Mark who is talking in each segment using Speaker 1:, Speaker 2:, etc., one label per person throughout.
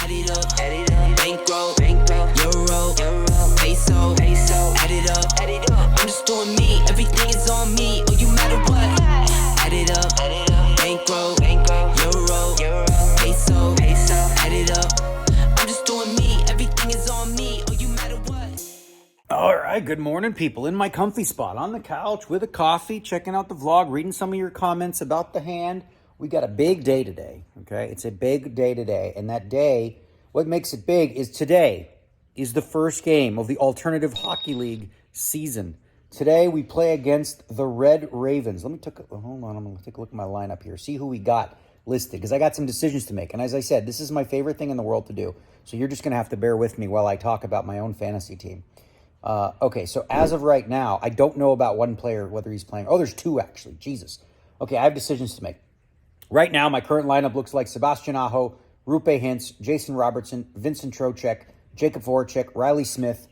Speaker 1: Add it up, bankroll, euro, peso, add it up, I'm just doing me, everything is on me, oh you matter what, add it up, bankroll, euro, peso, add it up, I'm just doing me, everything is on me, oh you matter what.
Speaker 2: All right, good morning, people. In my comfy spot on the couch with a coffee, checking out the vlog, reading some of your comments about the hand. We got a big day today, okay? It's a big day today, and that day, what makes it big is today is the first game of the Alternative Hockey League season. Today, we play against the Red Ravens. Hold on, I'm going to take a look at my lineup here, see who we got listed, because I got some decisions to make. And as I said, this is my favorite thing in the world to do, so you're just going to have to bear with me while I talk about my own fantasy team. Okay, so as of right now, I don't know about one player, whether he's playing. Oh, there's two, actually. Jesus. Okay, I have decisions to make. Right now, my current lineup looks like Sebastian Aho, Rupe Hintz, Jason Robertson, Vincent Trocheck, Jacob Voracek, Riley Smith,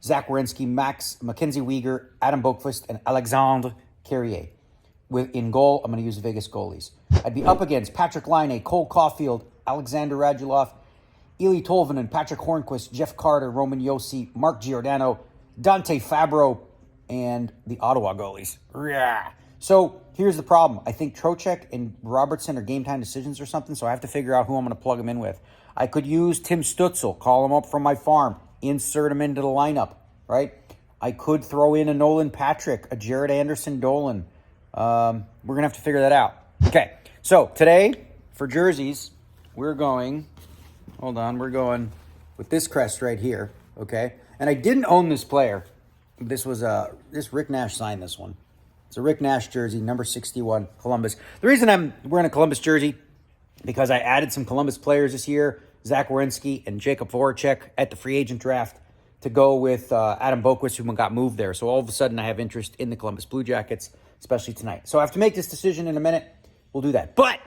Speaker 2: Zach Werenski, Mackenzie Weegar, Adam Boqvist, and Alexandre Carrier. In goal, I'm going to use Vegas goalies. I'd be up against Patrick Laine, Cole Caulfield, Alexander Radulov, Eli Tolvanen, Patrick Hornquist, Jeff Carter, Roman Josi, Mark Giordano, Dante Fabro, and the Ottawa goalies. Yeah. So here's the problem. I think Trocheck and Robertson are game time decisions or something, so I have to figure out who I'm going to plug them in with. I could use Tim Stutzel, call him up from my farm, insert him into the lineup, right? I could throw in a Nolan Patrick, a Jared Anderson Dolan. We're going to have to figure that out. Okay, so today for jerseys, we're going with this crest right here, okay? And I didn't own this player. This was this Rick Nash signed this one. It's a Rick Nash jersey, number 61, Columbus. The reason I'm wearing a Columbus jersey, because I added some Columbus players this year, Zach Werenski and Jacob Voracek at the free agent draft to go with Adam Boqvist, who got moved there. So all of a sudden I have interest in the Columbus Blue Jackets, especially tonight. So I have to make this decision in a minute. We'll do that. But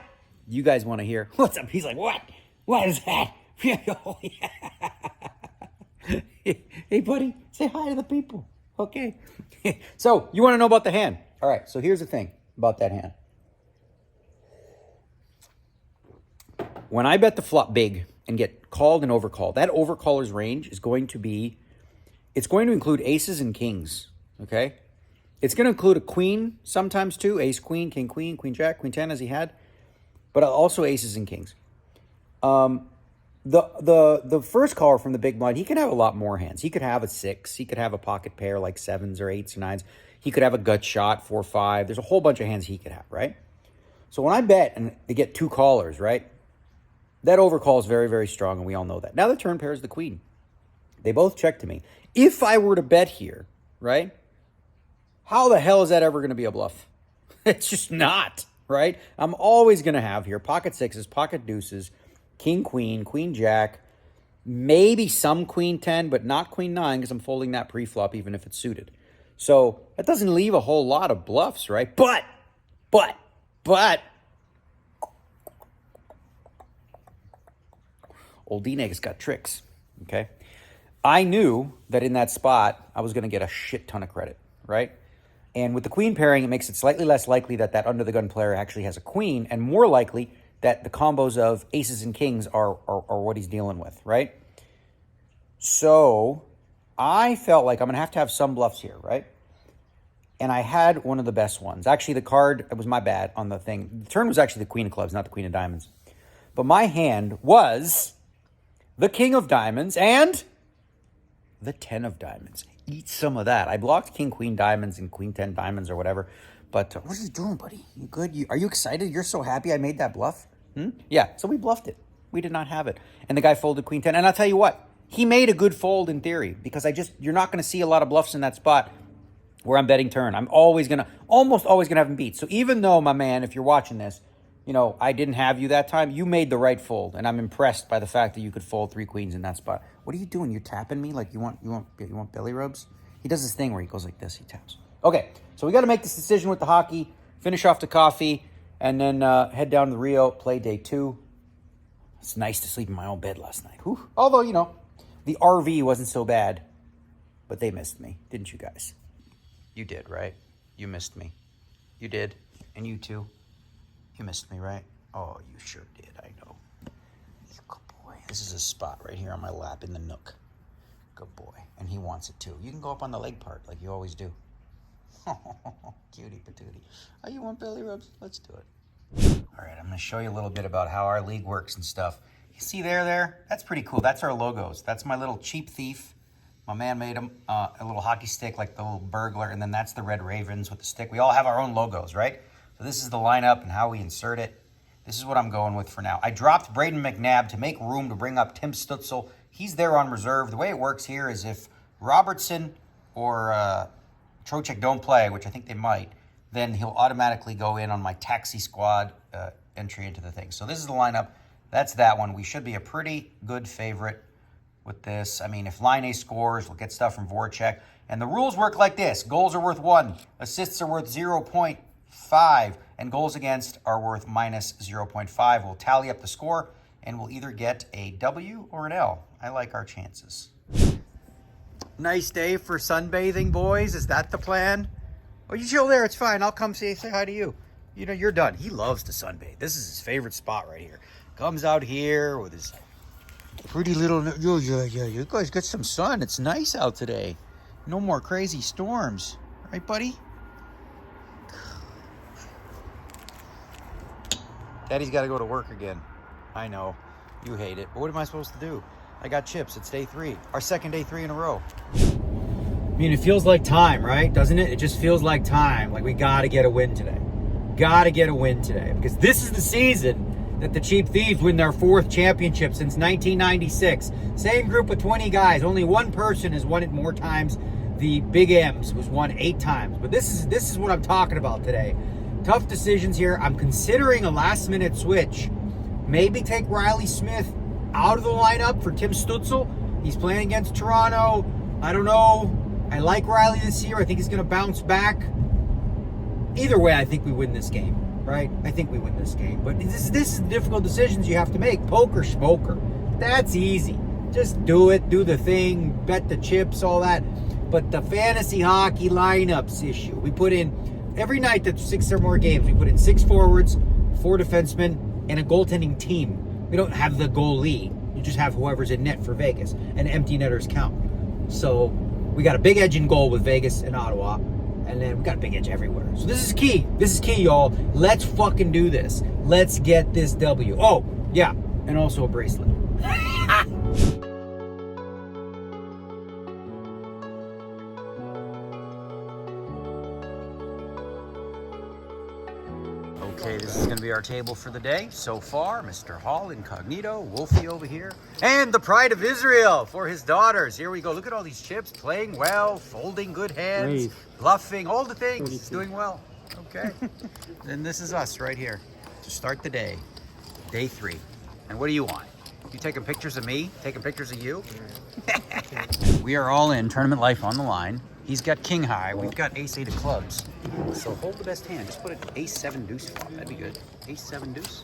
Speaker 2: you guys want to hear, what's up? He's like, what? What is that? Oh, yeah. Hey, buddy, say hi to the people. Okay. So you want to know about the hand? All right, so here's the thing about that hand. When I bet the flop big and get called and overcalled, that overcaller's range is going to be, it's going to include aces and kings, okay? It's going to include a queen sometimes too, ace, queen, queen jack, queen 10 as he had, but also aces and kings. The first caller from the big blind, he can have a lot more hands. He could have a 6. He could have a pocket pair like 7s or 8s or 9s. He could have a gut shot, 4, 5. There's a whole bunch of hands he could have, right? So when I bet and they get 2 callers, right, that overcall is very, very strong, and we all know that. Now the turn pair is the queen. They both check to me. If I were to bet here, right, how the hell is that ever going to be a bluff? It's just not, right? I'm always going to have here pocket 6s, pocket deuces, king, queen jack, maybe some queen 10, but not queen 9 because I'm folding that pre-flop even if it's suited. So that doesn't leave a whole lot of bluffs, right? But, old DNegs got tricks, okay? I knew that in that spot, I was going to get a shit ton of credit, right? And with the queen pairing, it makes it slightly less likely that that under-the-gun player actually has a queen, and more likely that the combos of aces and kings are what he's dealing with, right? So I felt like I'm going to have some bluffs here, right? And I had one of the best ones. Actually, the card, it was my bad on the thing. The turn was actually the queen of clubs, not the queen of diamonds. But my hand was the king of diamonds and the 10 of diamonds. Eat some of that. I blocked king, queen diamonds and queen 10 diamonds or whatever. But what are you doing, buddy? You good? Are you excited? You're so happy I made that bluff? Yeah, so we bluffed it. We did not have it. And the guy folded queen 10. And I'll tell you what, he made a good fold in theory because you're not going to see a lot of bluffs in that spot where I'm betting turn. I'm almost always going to have him beat. So even though, my man, if you're watching this, I didn't have you that time, you made the right fold. And I'm impressed by the fact that you could fold 3 queens in that spot. What are you doing? You're tapping me like you want belly rubs? He does this thing where he goes like this, he taps. Okay, so we got to make this decision with the hockey, finish off the coffee, and then head down to Rio, play day 2. It's nice to sleep in my own bed last night. Whew. Although, the RV wasn't so bad, but they missed me. Didn't you guys? You did, right? You missed me. You did. And you too. You missed me, right? Oh, you sure did. I know. You good boy. This is a spot right here on my lap in the nook. Good boy. And he wants it too. You can go up on the leg part like you always do. Cutie patootie. Oh, you want belly rubs? Let's do it. All right, I'm going to show you a little bit about how our league works and stuff. You see there? That's pretty cool. That's our logos. That's my little cheap thief. My man made them a little hockey stick like the little burglar, and then that's the Red Ravens with the stick. We all have our own logos, right? So this is the lineup and how we insert it. This is what I'm going with for now. I dropped Braden McNabb to make room to bring up Tim Stutzel. He's there on reserve. The way it works here is if Robertson or Trocheck don't play, which I think they might, then he'll automatically go in on my taxi squad entry into the thing. So this is the lineup. That's that one. We should be a pretty good favorite with this. I mean, if Line A scores, we'll get stuff from Voracek. And the rules work like this. Goals are worth 1, assists are worth 0.5, and goals against are worth minus 0.5. We'll tally up the score, and we'll either get a W or an L. I like our chances. Nice day for sunbathing, boys. Is that the plan? Oh, you chill there. It's fine. I'll come say hi to you. You know, you're done. He loves to sunbathe. This is his favorite spot right here. Comes out here with his pretty little... Yeah. You guys get some sun. It's nice out today. No more crazy storms. Right, buddy? Daddy's got to go to work again. I know. You hate it. But what am I supposed to do? I got chips. It's day 3. Our second day 3 in a row. I mean, it feels like time, right? Doesn't it? It just feels like time. Like we got to get a win today. Got to get a win today. Because this is the season that the Cheap Thieves win their 4th championship since 1996. Same group of 20 guys. Only one person has won it more times. The Big M's was won 8 times. But this is what I'm talking about today. Tough decisions here. I'm considering a last-minute switch. Maybe take Riley Smith out of the lineup for Tim Stutzel. He's playing against Toronto. I don't know. I like Riley this year. I think he's going to bounce back. Either way, I think we win this game, right? I think we win this game. But this is the difficult decisions you have to make. Poker schmoker. That's easy. Just do it. Do the thing. Bet the chips, all that. But the fantasy hockey lineups issue. We put in, every night that's 6 or more games, we put in 6 forwards, 4 defensemen, and a goaltending team. We don't have the goalie. You just have whoever's in net for Vegas. And empty netters count. So we got a big edge in goal with Vegas and Ottawa. And then we got a big edge everywhere. So this is key. This is key, y'all. Let's fucking do this. Let's get this W. Oh, yeah. And also a bracelet. Okay, this is going to be our table for the day. So far, Mr. Hall incognito, Wolfie over here, and the pride of Israel for his daughters. Here we go. Look at all these chips, playing well, folding good hands, bluffing, all the things, doing well. Okay. And this is us right here to start the day, day 3. And what do you want? You taking pictures of me? Taking pictures of you? We are all in, tournament life on the line. He's got king high. We've got ace 8 of clubs. So hold the best hand. Just put an ace 7 deuce flop. That'd be good. Ace 7 deuce.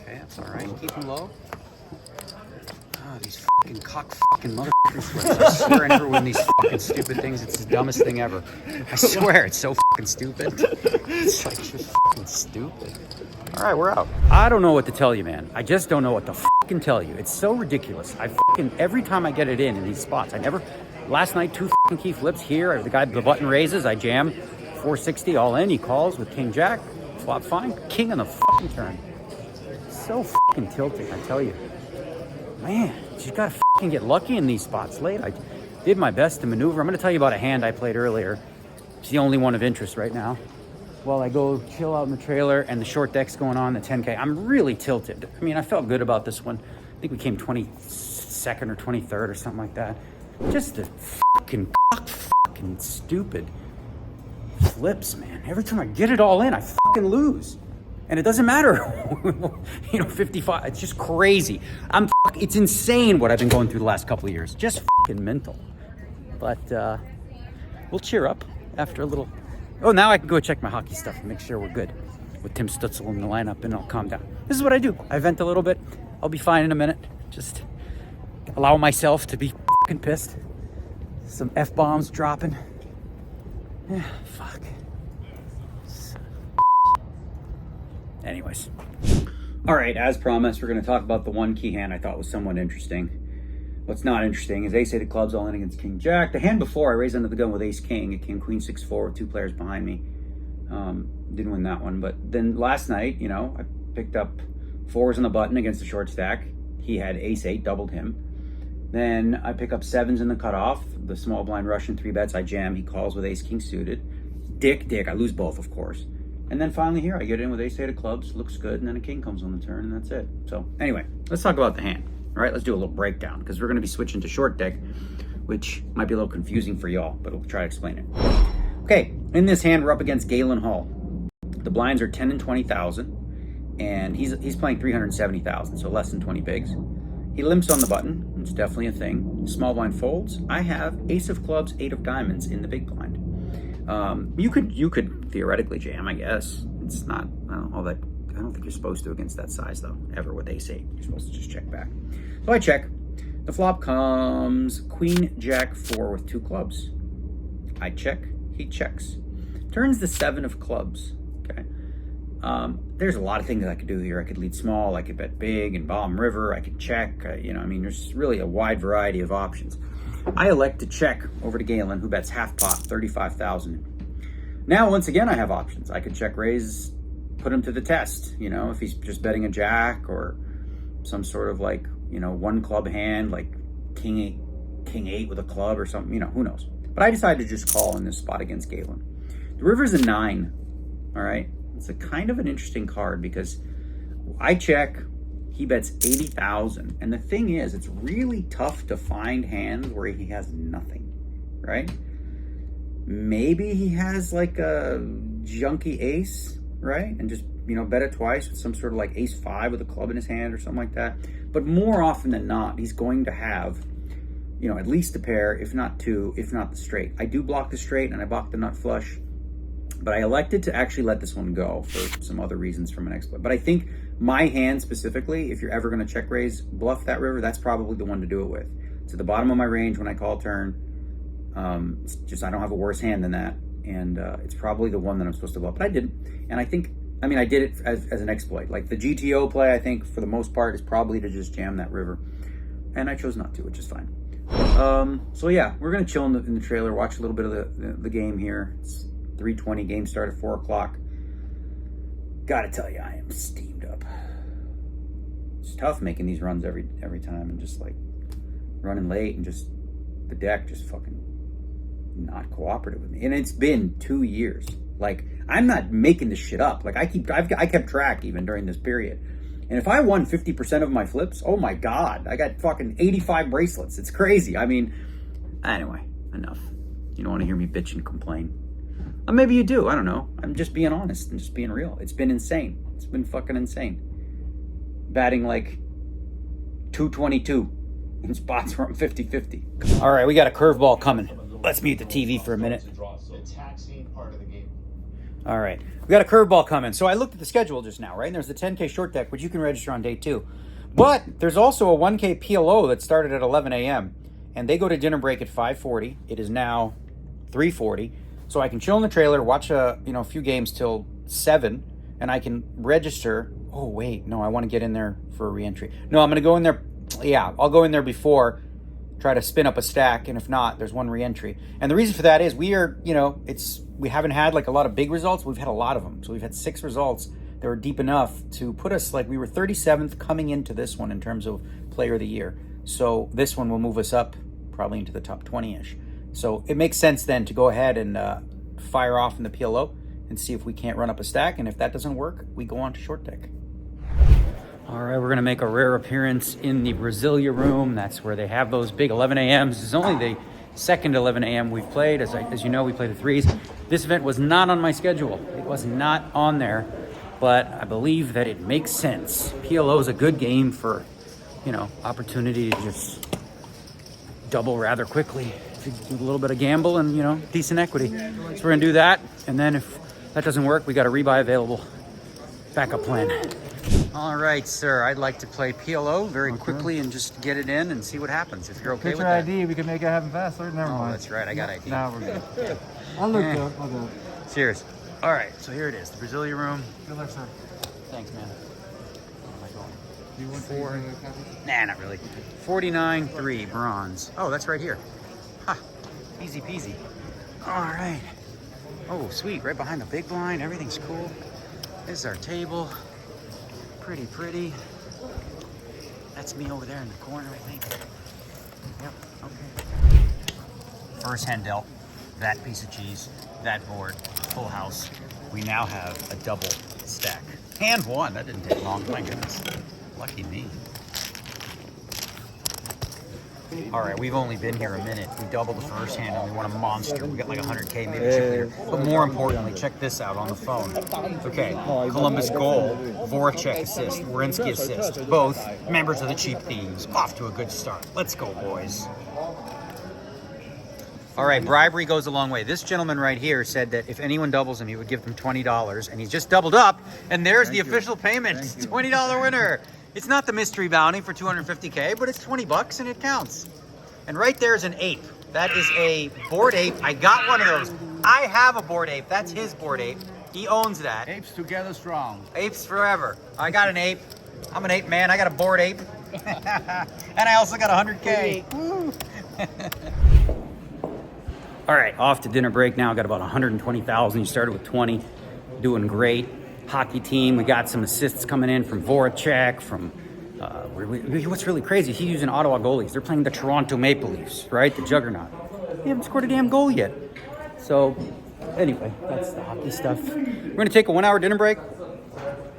Speaker 2: Okay, that's all right. Keep him low. Oh, these fucking cock fucking motherfuckers. I swear I never win these fucking stupid things. It's the dumbest thing ever. I swear it's so fucking stupid. It's like just fucking stupid. All right, we're out. I don't know what to tell you, man. I just don't know what to fucking tell you. It's so ridiculous. Every time I get it in these spots, last night, 2 fucking key flips here. The button raises, I jam 460 all in. He calls with king jack, flop fine, king on the fucking turn. So fucking tilting, I tell you. Man, you gotta fucking get lucky in these spots late. I did my best to maneuver. I'm gonna tell you about a hand I played earlier. It's the only one of interest right now. While I go chill out in the trailer and the short deck's going on, the 10K, I'm really tilted. I mean, I felt good about this one. I think we came 22nd or 23rd or something like that. Just the fucking stupid flips, man. Every time I get it all in, I fucking lose. And it doesn't matter, 55. It's just crazy. It's insane what I've been going through the last couple of years. Just fucking mental. But we'll cheer up after a little. Oh, now I can go check my hockey stuff and make sure we're good with Tim Stutzel in the lineup, and I'll calm down. This is what I do. I vent a little bit. I'll be fine in a minute. Just allow myself to be fucking pissed. Some F-bombs dropping. Yeah, fuck. Anyways. All right, as promised, we're going to talk about the one key hand I thought was somewhat interesting. What's not interesting is ace-8 of clubs all in against king jack. The hand before, I raised under the gun with ace-king. It came queen 6-4 with 2 players behind me. Didn't win that one. But then last night, you know, I picked up 4s on the button against the short stack. He had ace-8, doubled him. Then I pick up 7s in the cutoff. The small blind Russian 3-bets, I jam. He calls with ace-king suited. Dick. I lose both, of course. And then finally here, I get in with ace-8 of clubs. Looks good. And then a king comes on the turn, and that's it. So anyway, let's talk about the hand. All right, let's do a little breakdown because we're going to be switching to short deck, which might be a little confusing for y'all, but we'll try to explain it. Okay, in this hand, we're up against Galen Hall. The blinds are 10 and 20,000, and he's playing 370,000, so less than 20 bigs. He limps on the button, which is definitely a thing. Small blind folds. I have ace of clubs, 8 of diamonds in the big blind. You could theoretically jam, I guess. It's not all that. I don't think you're supposed to against that size though. Ever with ace-8, you're supposed to just check back. So I check. The flop comes queen jack 4 with 2 clubs. I check. He checks. Turns the 7 of clubs. Okay. There's a lot of things I could do here. I could lead small. I could bet big and bottom river. I could check. There's really a wide variety of options. I elect to check over to Galen, who bets half pot, 35,000. Now, once again, I have options. I could check raise, put him to the test. You know, if he's just betting a jack or some sort of like, you know, one club hand, like king 8 with a club or something, you know, who knows. But I decided to just call in this spot against Galen. The river's a 9, all right? It's a kind of an interesting card because I check, he bets 80,000. And the thing is, it's really tough to find hands where he has nothing, right? Maybe he has like a junky ace, right? And just, you know, bet it twice with some sort of like ace-5 with a club in his hand or something like that. But more often than not, he's going to have, you know, at least a pair, if not 2, if not the straight. I do block the straight and I block the nut flush, but I elected to actually let this one go for some other reasons from an exploit. But I think my hand specifically, if you're ever going to check raise, bluff that river, that's probably the one to do it with. It's at the bottom of my range when I call turn. It's just, I don't have a worse hand than that. And it's probably the one that I'm supposed to bluff, but I didn't. And I think, I did it as an exploit. Like the GTO play, I think for the most part is probably to just jam that river. And I chose not to, which is fine. So yeah, we're going to chill in the trailer, watch a little bit of the game here. It's 3:20, game start at 4 o'clock. Gotta tell you, I am steamed up. It's tough making these runs every time and just like running late and just the deck just fucking not cooperative with me. And it's been 2 years. Like, I'm not making this shit up. Like, I kept track even during this period. And if I won 50% of my flips, oh my God, I got fucking 85 bracelets. It's crazy. I mean, anyway, enough. You don't want to hear me bitch and complain. Or maybe you do. I don't know. I'm just being honest and just being real. It's been insane. It's been fucking insane. Batting like 222 in spots where I'm 50-50. All right, we got a curveball coming. Let's mute the TV for a minute. All right, we got a curveball coming. So I looked at the schedule just now, right? And there's the 10K short deck, which you can register on day 2. But there's also a 1K PLO that started at 11 a.m. And they go to dinner break at 5:40. It is now 3:40. So I can chill in the trailer, watch a few games till 7, and I can register. Oh, wait, no, I want to get in there for a reentry. No, I'm going to go in there. Yeah, I'll go in there before, try to spin up a stack, and if not, there's one reentry. And the reason for that is we haven't had like a lot of big results. We've had a lot of them. So we've had 6 results that were deep enough to put us, like, we were 37th coming into this one in terms of player of the year. So this one will move us up probably into the top 20-ish. So it makes sense then to go ahead and fire off in the PLO and see if we can't run up a stack. And if that doesn't work, we go on to short deck. All right, we're going to make a rare appearance in the Brasilia room. That's where they have those big 11 a.m.s. This is only the second 11 a.m. we've played. As you know, we played the 3s. This event was not on my schedule. It was not on there, but I believe that it makes sense. PLO is a good game for, opportunity to just double rather quickly. Do a little bit of gamble and, decent equity. So we're going to do that. And then if that doesn't work, we got a rebuy available. Backup plan. All right, sir. I'd like to play PLO very quickly and just get it in and see what happens. If you're okay with that.
Speaker 3: ID, we can make it happen faster. Never mind.
Speaker 2: That's right. I got ID.
Speaker 3: Now we're good. I'll look good. I'll do it.
Speaker 2: Cheers. All right, so here it is, the Brasilia room.
Speaker 3: Good luck, sir.
Speaker 2: Thanks, man. 4. Nah, not really. 49-3 bronze. Oh, that's right here. Ha, easy peasy. All right. Oh, sweet, right behind the big blind. Everything's cool. This is our table. Pretty pretty. That's me over there in the corner, I think. Yep, okay. First hand dealt, that piece of cheese, that board, full house. We now have a double stack. Hand one, that didn't take long, my goodness. Lucky me. All right, we've only been here a minute. We doubled the first hand and we won a monster. We got like 100K, maybe chip leader. But more importantly, check this out on the phone. Okay, Columbus goal, Voracek assist, Werenski assist. Both members of the Cheap Thieves. Off to a good start. Let's go, boys. All right, bribery goes a long way. This gentleman right here said that if anyone doubles him, he would give them $20, and he's just doubled up, and there's the official payment. $20 winner. It's not the mystery bounty for 250K, but it's 20 bucks and it counts. And right there's an ape. That is a bored ape. I got one of those. I have a bored ape. That's his bored ape. He owns that.
Speaker 3: Apes together strong.
Speaker 2: Apes forever. I got an ape. I'm an ape man. I got a bored ape. And I also got 100K. Woo. All right, off to dinner break now. Got about 120,000. You started with 20. Doing great. Hockey team. We got some assists coming in from Voracek, from what's really crazy, he's using Ottawa goalies. They're playing the Toronto Maple Leafs, right? The juggernaut. They haven't scored a damn goal yet. So, anyway, that's the hockey stuff. We're going to take a 1 hour dinner break,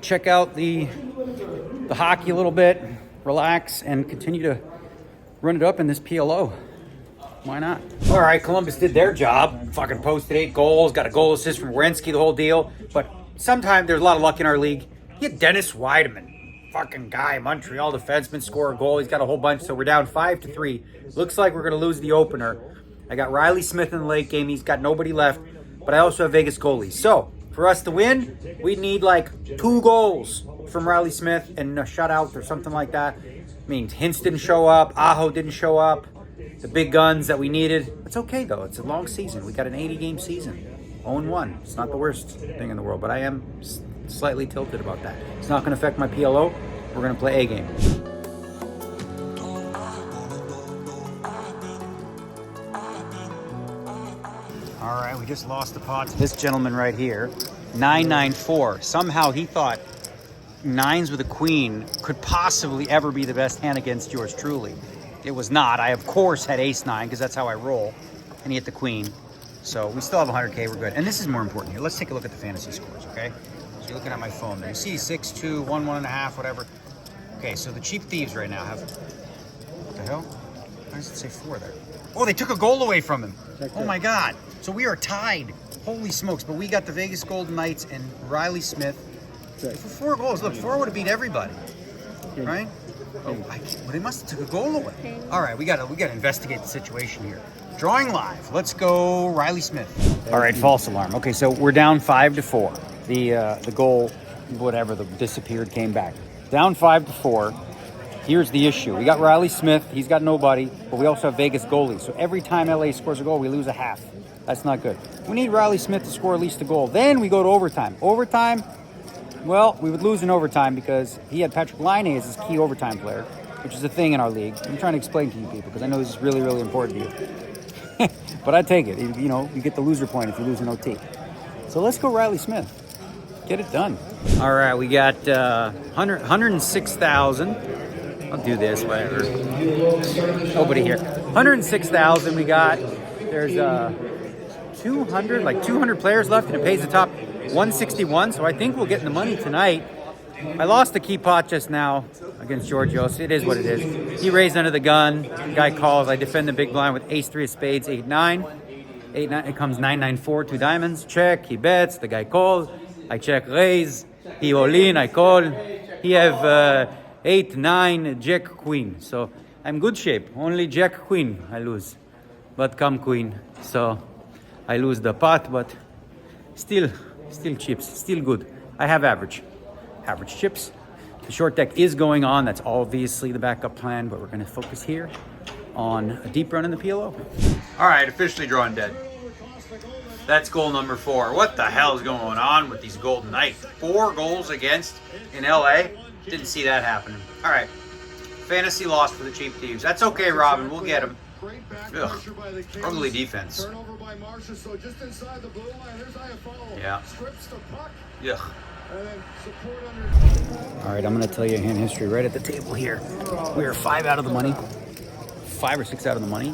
Speaker 2: check out the hockey a little bit, relax, and continue to run it up in this PLO. Why not? All right, Columbus did their job. Fucking posted 8 goals, got a goal assist from Werenski, the whole deal. But sometimes there's a lot of luck in our league. You get Dennis Weideman. Fucking guy, Montreal defenseman, score a goal. He's got a whole bunch, so we're down 5-3. Looks like we're going to lose the opener. I got Riley Smith in the late game. He's got nobody left, but I also have Vegas goalies. So, for us to win, we need like 2 goals from Riley Smith and a shutout or something like that. Means Hintz didn't show up, Aho didn't show up, the big guns that we needed. It's okay, though. It's a long season. We got an 80-game season. 0-1. It's not the worst thing in the world, but I am slightly tilted about that. It's not going to affect my PLO. We're going to play A game. All right, we just lost the pot to this gentleman right here. 9-9-4. Somehow he thought 9s with a queen could possibly ever be the best hand against yours truly. It was not. I, of course, had ace-9 because that's how I roll. And he hit the queen. So we still have 100K. We're good. And this is more important here. Let's take a look at the fantasy scores, okay? So you're looking at my phone there. You see 6-2, 1, 1.5, whatever. Okay, so the Cheap Thieves right now have... What the hell? Why does it say 4 there? Oh, they took a goal away from him. Oh, my God. So we are tied. Holy smokes. But we got the Vegas Golden Knights and Riley Smith. For 4 goals. Look, 4 would have beat everybody. Right? Oh, well, they must have took a goal away. All right, we gotta investigate the situation here. Drawing live. Let's go, Riley Smith. All right, false alarm. Okay, so we're down 5-4. The goal, whatever, disappeared, came back. Down 5-4. Here's the issue. We got Riley Smith. He's got nobody, but we also have Vegas goalies. So every time LA scores a goal, we lose a half. That's not good. We need Riley Smith to score at least a goal. Then we go to overtime. Overtime. Well, we would lose in overtime because he had Patrick Laine as his key overtime player, which is a thing in our league. I'm trying to explain to you people because I know this is really, really important to you. But I take it. You know, you get the loser point if you lose an OT. So let's go Riley Smith. Get it done. All right, we got 106,000. I'll do this, whatever. Nobody here. 106,000 we got. There's 200 players left, and it pays the top 161, so I think we'll get in the money tonight. I lost the key pot just now against Georgios. It is what it is. He raised under the gun. The guy calls. I defend the big blind with ace-3 of spades, 8-9. 8-9. It comes 9-9-4, 2 diamonds. Check. He bets. The guy calls. I check, raise. He all in. I call. He have 8-9 Jack Queen. So I'm good shape. Only Jack Queen I lose, but come Queen. So I lose the pot, but still chips, still good. I have average chips. The short deck is going on. That's obviously the backup plan, but we're going to focus here on a deep run in the PLO. All right, officially drawing dead. That's goal number 4. What the hell is going on with these Golden Knights? 4 goals against in LA. Didn't see that happening. All right. Fantasy loss for the cheap thieves. That's okay, Robin. We'll get him. Ugh. Ugly defense. Yeah. Yeah. All right, I'm going to tell you hand history right at the table here. We are 5 out of the money. 5 or 6 out of the money.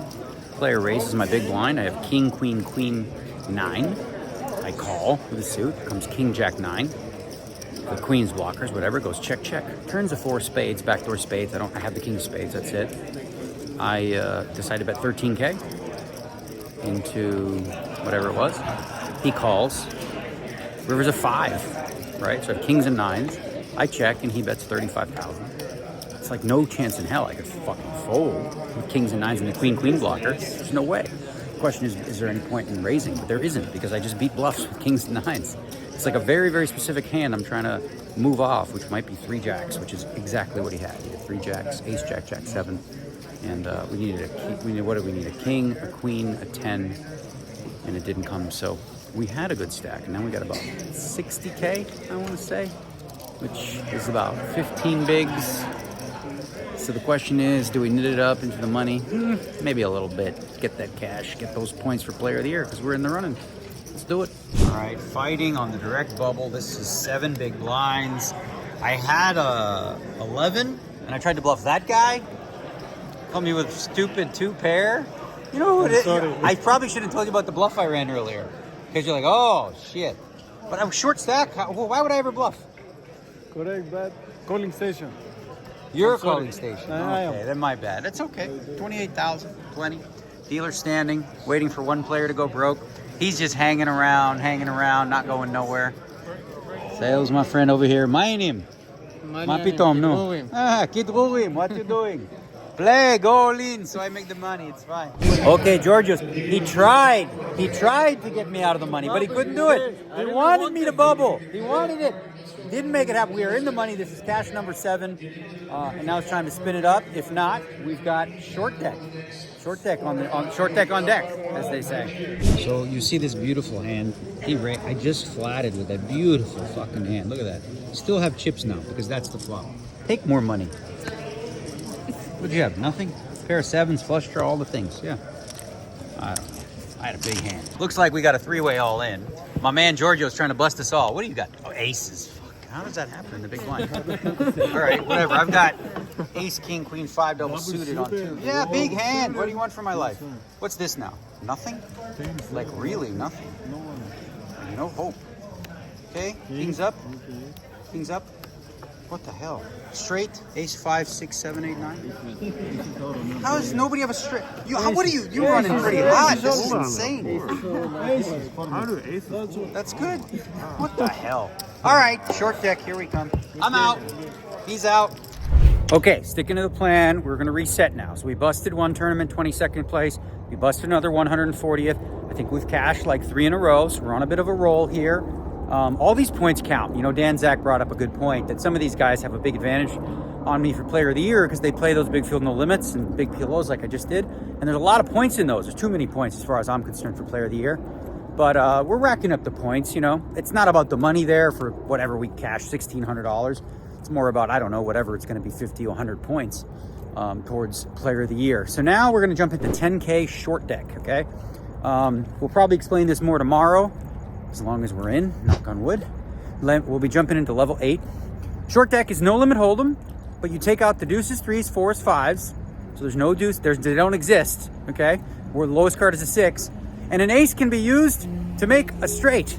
Speaker 2: Player raises my big blind. I have king, queen, queen, 9. I call with a suit. Comes king, jack, 9. The queen's blockers, whatever, goes check, check. Turns a 4 spades, backdoor spades. I have the king of spades, that's it. I decide to bet 13K into whatever it was. He calls. River's a 5, right? So I have kings and 9s. I check and he bets 35,000. It's like no chance in hell I could fucking fold with kings and 9s and the queen blocker. There's no way. The question is there any point in raising? But there isn't, because I just beat bluffs with kings and 9s. It's like a very, very specific hand I'm trying to move off, which might be 3 jacks, which is exactly what he had. He had 3 jacks, ace, jack, jack, 7. And we needed what did we need? A king, a queen, a 10, and it didn't come. So we had a good stack, and now we got about 60K, I want to say, which is about 15 bigs. So the question is, do we knit it up into the money? Maybe a little bit. Get that cash, get those points for player of the year, because we're in the running. Let's do it. All right, fighting on the direct bubble. This is 7 big blinds. I had a 11, and I tried to bluff that guy. Called me with stupid 2 pair. You know what it is? I probably should have told you about the bluff I ran earlier, because you're like, oh shit. But I was short stack. Why would I ever bluff?
Speaker 3: Correct, but calling station.
Speaker 2: You're a calling station.
Speaker 3: I
Speaker 2: Okay,
Speaker 3: am.
Speaker 2: then my bad. That's okay. 28,000, plenty. Dealer standing, waiting for one player to go broke. He's just hanging around, not going nowhere. Sales, my friend over here. My name. Mapitom, no. Kid Ruim, what you doing? Play, go all in, so I make the money. It's fine. Okay, Georgios, he tried to get me out of the money, but he couldn't do it. He wanted me to bubble. He wanted it. Didn't make it happen. We are in the money. This is cash number 7, and now it's time to spin it up. If not, we've got short deck. Short deck on deck, as they say. So you see this beautiful hand. I just flatted with that beautiful fucking hand. Look at that. Still have chips now because that's the flop. Take more money. What'd you have? Nothing? Pair of 7s, flush draw, all the things. Yeah. I don't know. I had a big hand. Looks like we got a 3-way all in. My man Giorgio's trying to bust us all. What do you got? Oh, aces. Fuck. How does that happen in the big blind? All right, whatever. I've got ace, king, queen, 5 double suited on 2. Yeah, big hand. What do you want for my life? What's this now? Nothing? Like really nothing? No hope. Okay, king's up. King's up. What the hell? Straight? Ace 5, 6, 7, 8, 9? How does nobody have a straight? What are you? You're running pretty hot. This is insane. That's good. What the hell? All right, short deck. Here we come. I'm out. He's out. Okay, sticking to the plan. We're going to reset now. So we busted one tournament, 22nd place. We busted another 140th. I think we've cashed like 3 in a row. So we're on a bit of a roll here. All these points count. You know, Dan Zach brought up a good point that some of these guys have a big advantage on me for player of the year because they play those big field no limits and big PLOs like I just did. And there's a lot of points in those. There's too many points as far as I'm concerned for player of the year. But we're racking up the points, you know. It's not about the money there for whatever we cash, $1,600. It's more about, I don't know, whatever it's going to be, 50 or 100 points towards player of the year. So now we're going to jump into 10K short deck, okay? We'll probably explain this more tomorrow. As long as we're in, knock on wood. We'll be jumping into level 8. Short deck is no limit hold'em, but you take out the deuces, 3s, 4s, 5s. So there's no deuce, they don't exist, okay? Where the lowest card is a 6. And an ace can be used to make a straight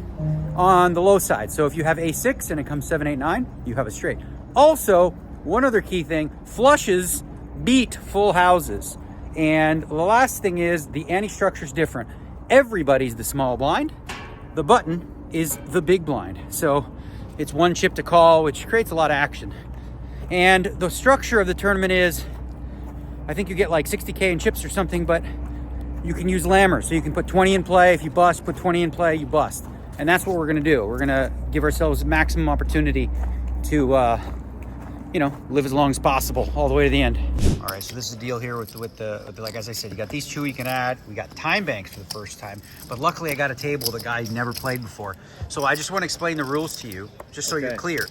Speaker 2: on the low side. So if you have a6 and it comes 7, 8, 9, you have a straight. Also, one other key thing, flushes beat full houses. And the last thing is the ante-structure is different. Everybody's the small blind. The button is the big blind. So it's one chip to call, which creates a lot of action. And the structure of the tournament is, I think you get like 60K in chips or something, but you can use lammer. So you can put 20 in play. If you bust, put 20 in play, you bust. And that's what we're gonna do. We're gonna give ourselves maximum opportunity to, you know, live as long as possible all the way to the end. All right, so this is the deal here with the like, as I said, you got these 2 you can add. We got time banks for the first time, but luckily I got a table with a guy who never played before. So I just want to explain the rules to you, just so you're clear.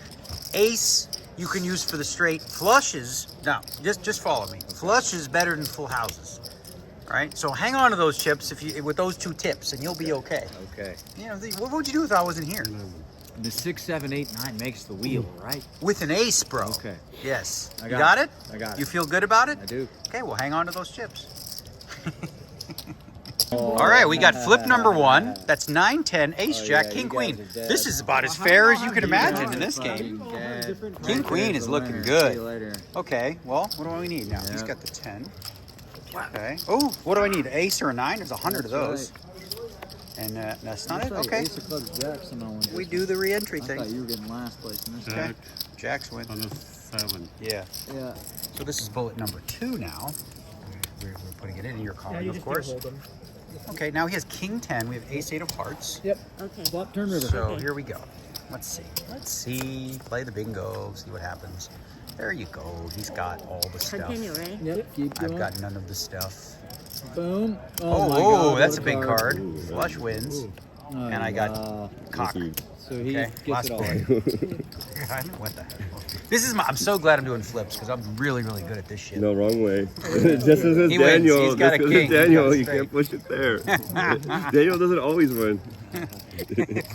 Speaker 2: Ace you can use for the straight. Flushes, no, just follow me. Flush is better than full houses. All right, so hang on to those chips with those 2 tips, and you'll be okay.
Speaker 4: Okay.
Speaker 2: You know, what would you do if I wasn't here?
Speaker 4: The 6, 7, 8, 9 makes the wheel, right?
Speaker 2: With an ace, bro.
Speaker 4: Okay.
Speaker 2: Yes.
Speaker 4: I
Speaker 2: You got it?
Speaker 4: I got it.
Speaker 2: You feel good about it?
Speaker 4: I do.
Speaker 2: Okay, well, hang on to those chips. All right, we got flip number 1. That's 9, 10, ace, jack,
Speaker 4: yeah,
Speaker 2: king,
Speaker 4: you
Speaker 2: queen.
Speaker 4: guys are dead.
Speaker 2: This is about as fair as you can imagine in this game. King, queen is looking good.
Speaker 4: See you later.
Speaker 2: Okay, well, what do we need now? He's got the 10. Okay. Oh, what do I need? Ace or a 9? There's 100 of those. And that's not it? Okay.
Speaker 4: Ace of clubs, jacks, and I won
Speaker 2: We
Speaker 4: this
Speaker 2: do
Speaker 4: one.
Speaker 2: the re-entry
Speaker 4: I
Speaker 2: thing.
Speaker 4: thought you were getting last place in this one.
Speaker 2: Okay. Jacks win.
Speaker 3: On the 7.
Speaker 2: Yeah.
Speaker 4: Yeah.
Speaker 2: So this is bullet number 2 now. We're putting it in your column, of course. Okay, now he has king 10. We have ace 8 of hearts.
Speaker 4: Yep.
Speaker 5: Okay.
Speaker 4: Flop turn river.
Speaker 2: So here we go. Let's see. Let's see. Play the bingo. See what happens. There you go. He's got all the stuff.
Speaker 5: Continue, right?
Speaker 4: Yep. Keep going.
Speaker 2: I've got none of the stuff.
Speaker 4: Boom.
Speaker 2: Oh,
Speaker 4: my God,
Speaker 2: that's a
Speaker 4: what
Speaker 2: big card. Flush wins.
Speaker 4: Oh,
Speaker 2: And I got
Speaker 4: wow.
Speaker 2: cock.
Speaker 4: So he
Speaker 2: Okay,
Speaker 4: gets
Speaker 2: last
Speaker 4: it all.
Speaker 2: bullet. What the heck? This is I'm so glad I'm doing flips because I'm really, really good at this shit.
Speaker 6: No, wrong way. Just as
Speaker 2: He wins.
Speaker 6: Daniel,
Speaker 2: He's got
Speaker 6: just
Speaker 2: a
Speaker 6: because
Speaker 2: king.
Speaker 6: it's Daniel,
Speaker 2: He's
Speaker 6: you
Speaker 2: got a
Speaker 6: can't push it there. Daniel doesn't always win.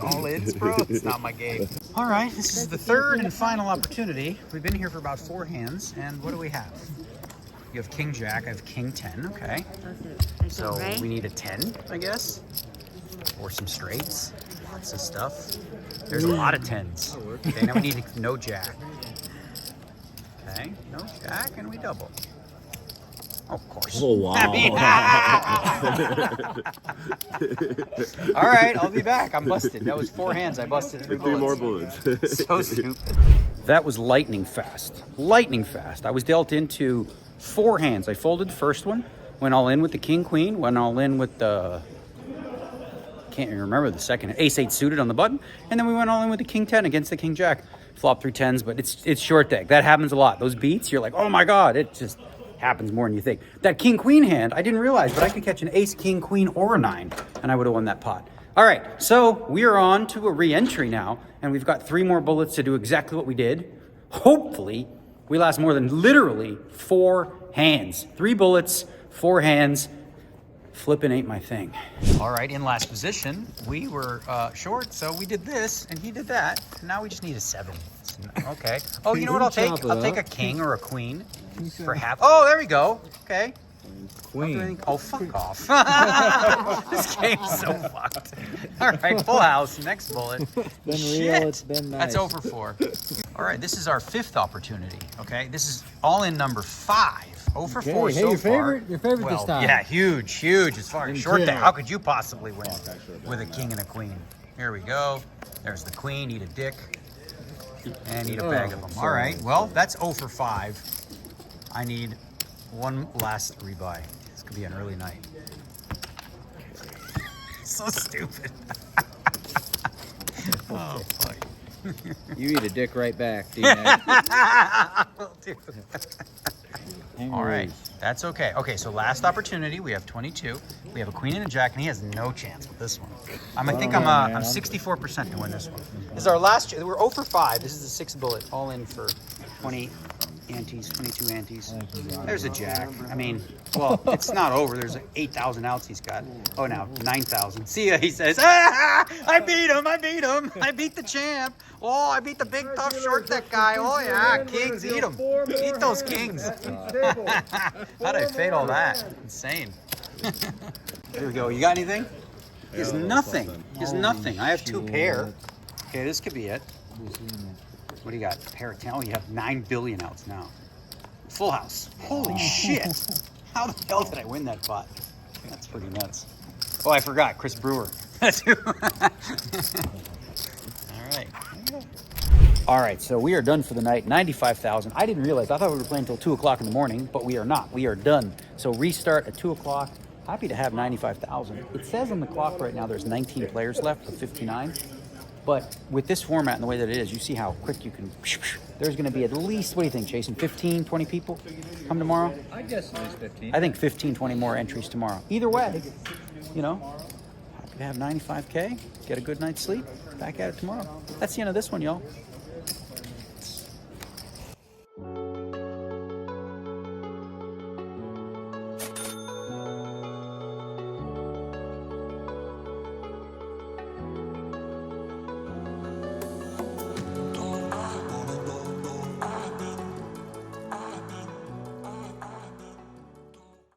Speaker 2: All ins, bro. It's not my game. All right, this is the 3rd and final opportunity. We've been here for about 4 hands, and what do we have? You have king jack. I have king 10. Okay. So
Speaker 5: right?
Speaker 2: we need a 10, I guess, or some straights. Lots of stuff. There's a lot of 10s. Okay, now we need no jack. Okay, no jack, and we double. Of course.
Speaker 6: Oh, wow.
Speaker 2: All right, I'll be back. I'm busted. That was 4 hands. I busted 3
Speaker 6: 3 more
Speaker 2: bullets.
Speaker 6: bullets.
Speaker 2: So stupid. That was lightning fast. Lightning fast. I was dealt into 4 hands. I folded the first one, went all in with the king queen, went all in with the can't even remember the second ace 8 suited on the button, and then we went all in with the king 10 against the king jack. Flop 3 10s, but it's short deck. That happens a lot. Those beats, you're like, oh my god, it just happens more than you think. That king queen hand, I didn't realize, but I could catch an ace king queen or a 9, and I would have won that pot. All right, so we are on to a re-entry now, and we've got 3 more bullets to do exactly what we did. Hopefully, we last more than literally 4 hands. 3 bullets, 4 hands. Flipping ain't my thing. All right, in last position, we were short, so we did this, and he did that. And now we just need a 7. Okay. Oh, you know what I'll take? I'll take a king or a queen for half. Oh, there we go. Okay.
Speaker 4: Queen.
Speaker 2: Oh, fuck off. This game's so fucked. All right, full house. Next bullet.
Speaker 4: Been real,
Speaker 2: Shit.
Speaker 4: it's been nice.
Speaker 2: That's over 4. All right, this is our 5th opportunity. Okay, this is all in number 5. 0 for 4
Speaker 4: hey,
Speaker 2: so
Speaker 4: your
Speaker 2: far.
Speaker 4: favorite
Speaker 2: Well,
Speaker 4: this time.
Speaker 2: yeah, huge as far as short
Speaker 4: Yeah.
Speaker 2: deck. How could you possibly win with a king and a queen? Here we go. There's the queen. Eat a dick. And eat a bag of them. All right, well, that's 0 for 5. I need one last rebuy. This could be an early night. So stupid. Oh, fuck.
Speaker 4: You eat a dick right back, DNegs.
Speaker 2: Dude. All right, that's okay. Okay, so last opportunity. We have 22. We have a queen and a jack, and he has no chance with this one. I think I'm 64% to win this one. This is our last. We're 0 for 5. This is the 6th bullet, all in for 20 antes, 22 antes. There's a jack. I mean, well, it's not over. There's 8,000 outs he's got. Oh, now 9,000. See ya, he says. Ah, I beat him. I beat the champ. Oh, I beat the big tough short deck guy. Oh yeah, kings, eat them. Eat those kings. How'd I fade all that? Insane. There we go. You got anything? There's nothing. There's nothing. I have 2 pair. Okay, this could be it. What do you got? Pair of 10. Oh, you have 9 billion outs now. Full house. Holy shit. How the hell did I win that pot? That's pretty nuts. Oh, I forgot. Chris Brewer. All right, so we are done for the night. 95,000. I didn't realize. I thought we were playing until 2 o'clock in the morning, but we are not. We are done. So restart at 2 o'clock. Happy to have 95,000. It says on the clock right now there's 19 players left of 59. But with this format and the way that it is, you see how quick you can... There's going to be at least, what do you think, Jason, 15, 20 people come tomorrow?
Speaker 4: I guess at least 15.
Speaker 2: I think 15, 20 more entries tomorrow. Either way, you know, happy to have 95K, get a good night's sleep, back at it tomorrow. That's the end of this one, y'all.